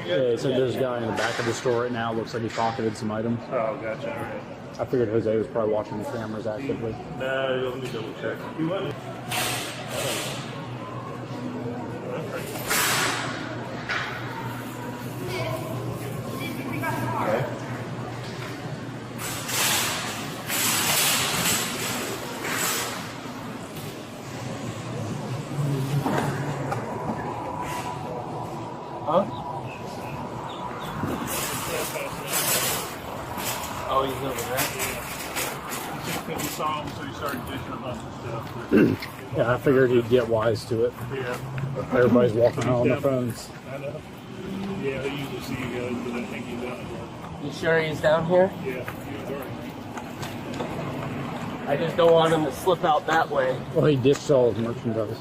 Yeah, so there's a guy in the back of the store right now. Looks like he pocketed some items. Oh, gotcha. All right. I figured Jose was probably watching the cameras actively. No, let me double check. He wasn't. Okay. Huh? Oh, he's over there? Because you saw him, so you started ditching a bunch of stuff. Yeah, I figured he'd get wise to it. Yeah. Everybody's walking around on their phones. I know. Yeah, he usually see you guys, but I think he's out. You sure he's down here? Yeah, he was already. I just don't want him to slip out that way. Well, he ditched all his merchandise.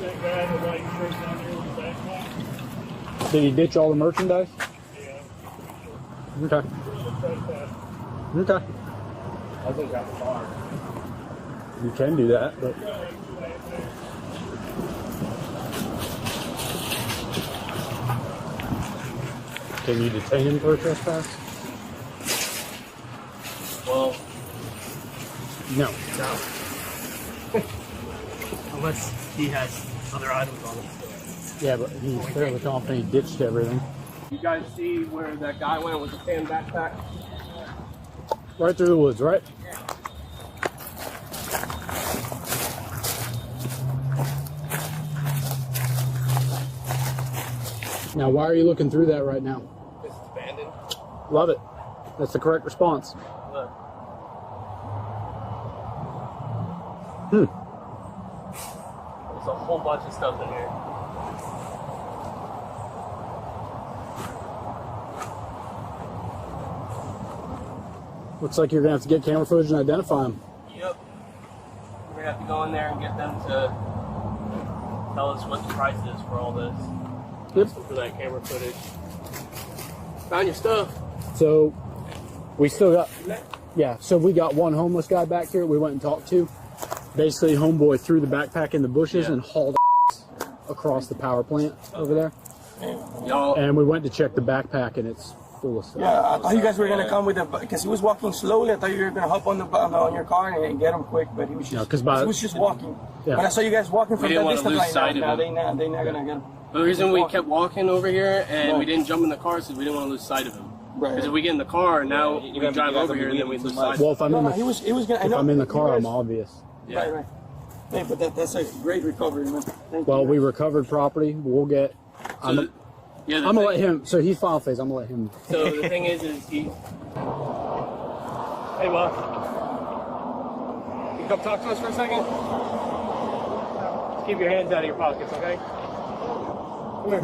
That guy in the white shirt down here with the backpack? Did he ditch all the merchandise? Yeah. Okay. Okay. I think that's far. You can do that, but... Can you detain him for a trespass? Well, no. No. Unless he has other items on him. Yeah, but he's fairly confident he ditched everything. You guys see where that guy went with the tan backpack? Right through the woods, right? Now, why are you looking through that right now? It's abandoned. Love it. That's the correct response. Look. There's a whole bunch of stuff in here. Looks like you're going to have to get camera footage and identify him. Yep. We're going to have to go in there and get them to tell us what the price is for all this. Yep. For that camera footage. Found your stuff. So, we still got... Yeah, so we got one homeless guy back here we went and talked to. Basically, homeboy threw the backpack in the bushes and hauled across the power plant over there. And we went to check the backpack and it's full of stuff. Yeah, I thought you guys were gonna come with it because he was walking slowly. I thought you were gonna hop on your car and get him quick, but he was just he was just walking. Yeah. When I saw you guys walking from that distance, like sight now of they're not gonna get him. The reason we kept walking over here and we didn't jump in the car is because we didn't want to lose sight of him. Right. Because if we get in the car now, we drive over here and then we lose sight of him. Well, if I'm in the, he was gonna, if I'm in the car, I'm obvious. Yeah. Right. Hey, but that's a great recovery, man. Thank Well, you. we recovered property. We'll get... I'm gonna let him... So he's final phase. I'm gonna let him... So the thing is he... Hey, boss. You come talk to us for a second? Just keep your hands out of your pockets, okay? Come here.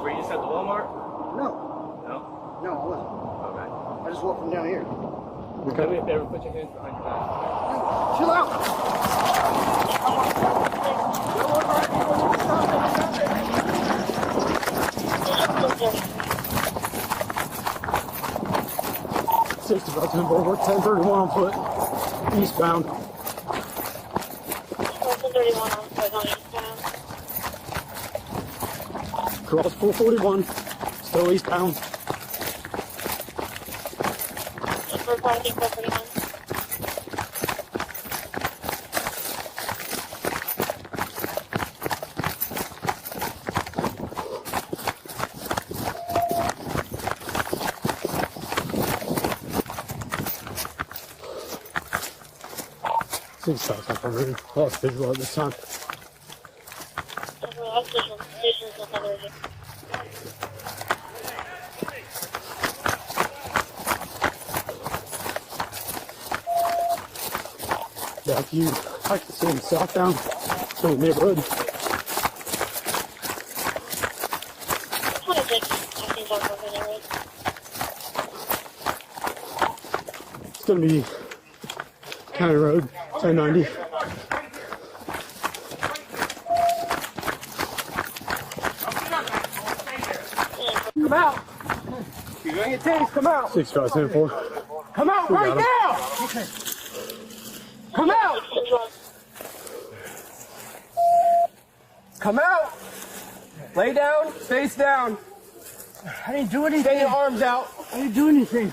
Were you just at the Walmart? No, No? I wasn't. Okay. I just walked from down here. Do me a favor, put your hands behind your back. Chill out. 65 10 Boulevard, 1031 on foot, eastbound. 1031 on foot on eastbound. Cross 441, still eastbound. For parking 441. I really lost visual at this time. Yeah, if you like to see him southbound to the neighborhood. It's gonna be County Road 1090. Come out! You're gonna get tased. Come out! 6574. Come out right now! Come out! Come out! Lay down, face down. I didn't do anything. Get your arms out. I didn't do anything.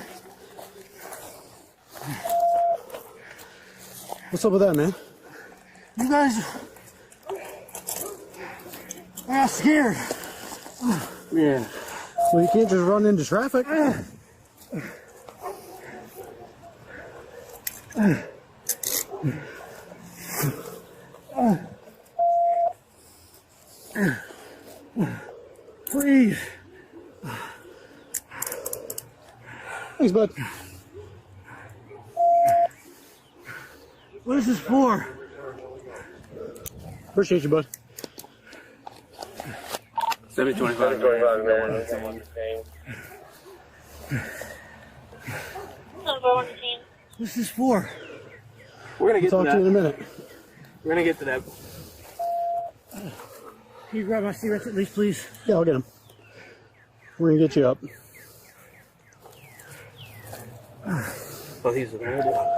What's up with that, man? You guys. I got scared. Yeah. Well, you can't just run into traffic. Please. Thanks, bud. What is this for? Appreciate you, bud. 725. Number 1 team. What's this for? We're gonna get Talk to to you in a that. minute. We're gonna get to that. Can you grab my cigarettes at least, please? Yeah, I'll get him. We're gonna get you up. Oh, he's available.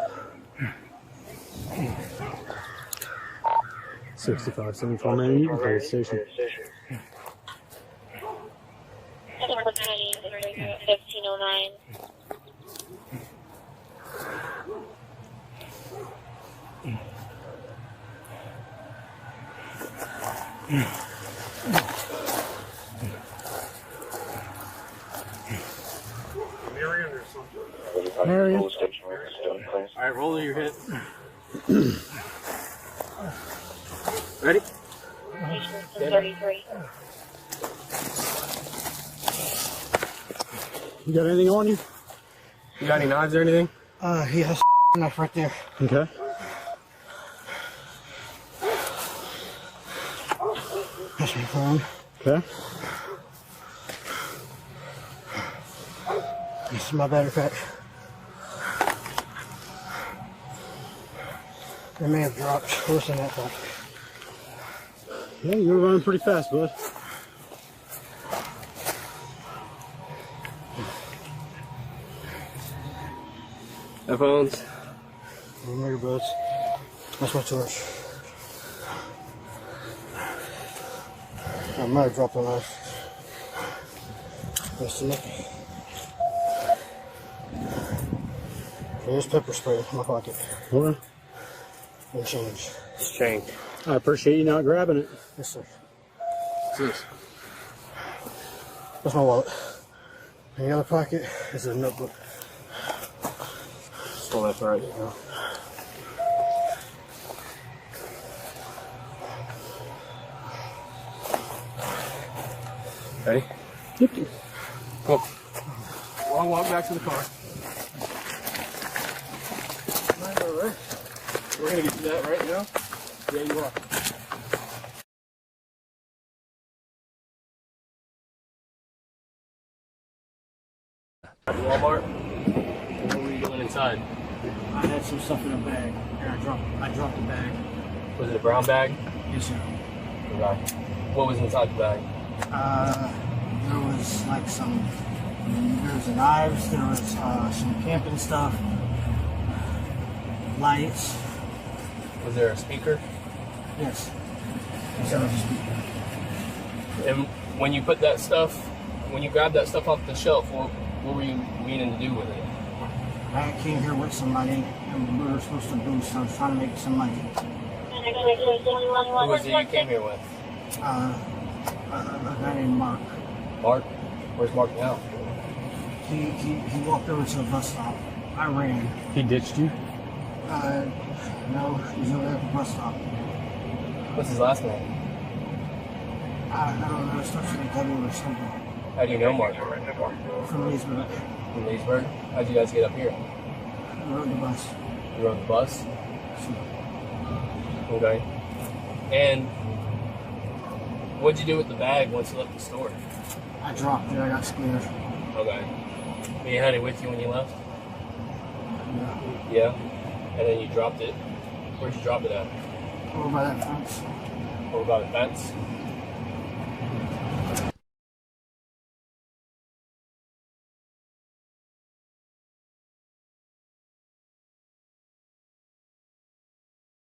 65, 74, man. You can pay the station. Number 1509. Marion or something. Marion. All right, roll your hit. Ready? 33. You got anything on you? You got any knives or anything? He has a knife right there. Okay. That's my phone. Okay. This is my battery pack. It may have dropped worse than that thought. Yeah, you were running pretty fast, bud. Headphones. Remember, buds. That's my torch. I might have dropped the knife. That's enough. Here's pepper spray in my pocket. Okay. And change. It's chain. I appreciate you not grabbing it. Yes, sir. What's this? That's my wallet. In the other pocket is a notebook. Oh, that's right. Yeah. Ready? Yep. Come on. I'll walk back to the car. We're gonna get to that right now. Yeah, you are. Walmart. What were you doing inside? I had some stuff in a bag, and I dropped the bag. Was it a brown bag? Yes, sir. Okay. What was inside the bag? There was like there was knives, there was some camping stuff, lights. Was there a speaker? Yes. Yes, there was a speaker. And when you put that stuff, when you grabbed that stuff off the shelf, what were you meaning to do with it? I came here with somebody, and we were supposed to do some, trying to make some money. Who was it you came here with? A guy named Mark. Mark? Where's Mark now? He walked over to the bus stop. I ran. He ditched you? No, he's over at the bus stop. What's his last name? I don't know, it starts with a W or something. How do you know Mark? From Leesburg. From Leesburg? How'd you guys get up here? I rode the bus. You rode the bus? Okay. And what'd you do with the bag once you left the store? I dropped it, I got scared. Okay. And you had it with you when you left? Yeah. Yeah. And then you dropped it. Where'd you drop it at? Over by that fence. Over by the fence?